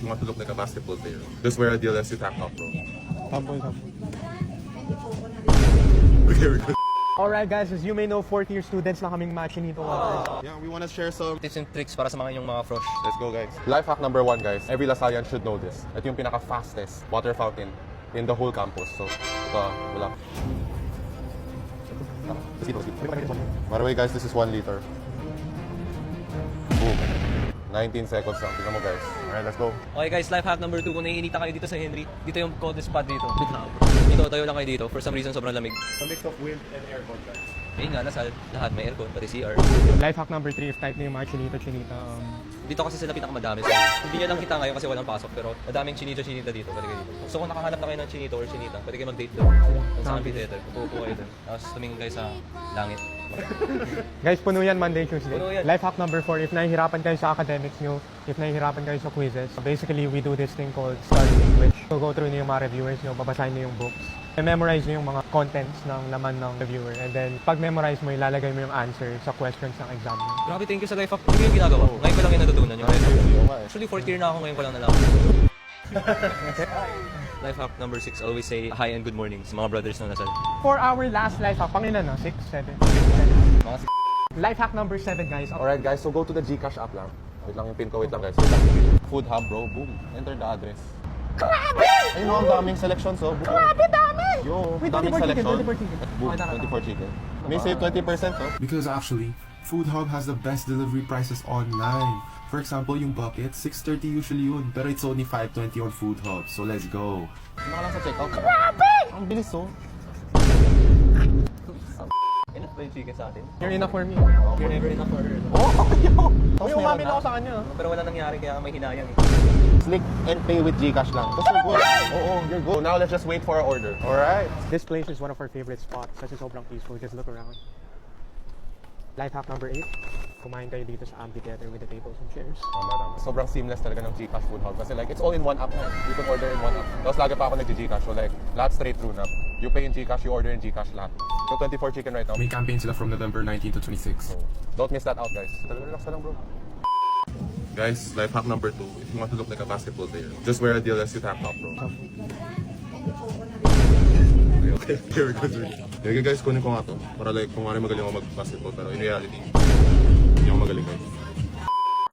you want to look like a basketball player, just wear a DLSU tank top, bro. Tamboy. Okay, we're good. Alright guys, as you may know, 4th year students lang kaming Machinito. Yeah, we want to share some Tips and tricks para sa mga inyong mga frosh. Let's go, guys. Life hack number 1, guys. Every Lasallian should know this. Ito yung pinaka-fastest water fountain in the whole campus. So, ito, wala. By the way, guys, this is 1 liter. Boom. 19 seconds lang. Tingnan mo, guys. Alright, let's go. Okay guys, life hack number 2. Kung naiinita kayo dito sa Henry, dito yung coldest spot dito. Dito, tayo lang kayo dito. For some reason, sobrang lamig. A mix of wind and aircon, guys. Ayun nga, Lasal, lahat may aircon, pati CR. Life hack number 3, if type na yung mga chinita. Dito kasi sila pinakamadami. So, hindi nyo lang kita ngayon kasi walang pasok. Pero madaming chinita dito. Pwede kayo dito. So kung nakahanap na kayo ng chinito or chinita, pwede kayo mag-date doon. Doon sa amphitheater. Pupupo kayo doon. Tapos tumingin kayo sa langit. Guys, puno yan Monday, Tuesday. Puno yan. Life hack number 4, if nahihirapan kayo sa academics nyo, if nahihirapan kayo sa quizzes, basically we do this thing called study English. So go through nyo yung mga reviewers nyo, babasahin nyo yung books. I-memorize nyo yung mga contents ng laman ng reviewer. And then, pag memorize mo, ilalagay mo yung answer sa questions ng exam nyo. Grabe, thank you sa life hack. Hindi yung ginagawa. Ngayon ko lang yung natutunan yung life hack. Actually, 4th year na ako ngayon ko lang nalaman. Life hack number 6, always say hi and good morning sa mga brothers na Lasal. For our last life hack, pang ilan na? 6, 7? Mga Life hack number 7, guys. Alright, guys. So, go to the Gcash app lang. Wait lang yung pin ko. Wait lang, guys. Wait lang. Food Hub, bro. Boom. Enter the address. Grabe! Ayun o, ang daming selections, oh. Boom. Grabe, dami! Yo, Wait, daming 24 chicken, selection. 24 chicken. Boom, Okay, tara, 24 chicken. May save 20%, oh. Because actually, Food Hub has the best delivery prices online. For example, yung bucket, 6.30 usually yun, pero it's only 5.20 on Food Hub. So let's go. Ano ka lang sa checkout? Grabe! Ang bilis, oh. enough ba yung chicken sa atin? You're enough for me. You're never enough for her. May umamin ako sa kanya. Pero wala nangyari kaya may hinayang eh. Click and pay with Gcash lang. Tapos you're good. Oo, you're good. So now let's just wait for our order. Alright. This place is one of our favorite spots kasi sobrang peaceful. Just look around. Life hack number 8, kumain kayo dito sa amphitheater with the tables and chairs. Tama. Sobrang seamless talaga ng Gcash Food Hub. Kasi like, it's all in one app na. You can order in one app. Tapos lagi pa ako nag-Gcash. So like, lahat straight through na. You pay in Gcash, you order in Gcash lahat. So 24 chicken right now. May campaign sila from November 19 to 26. So, don't miss that out, guys. Talaga relax na lang, bro. Guys, life hack number 2. If you want to look like a basketball player, just wear a DLSU tank top, bro. Okay, here we go. Okay guys, kunin ko nga to. Para like, kung ano magaling ako mag-basketball, pero in reality, hindi ako magaling guys.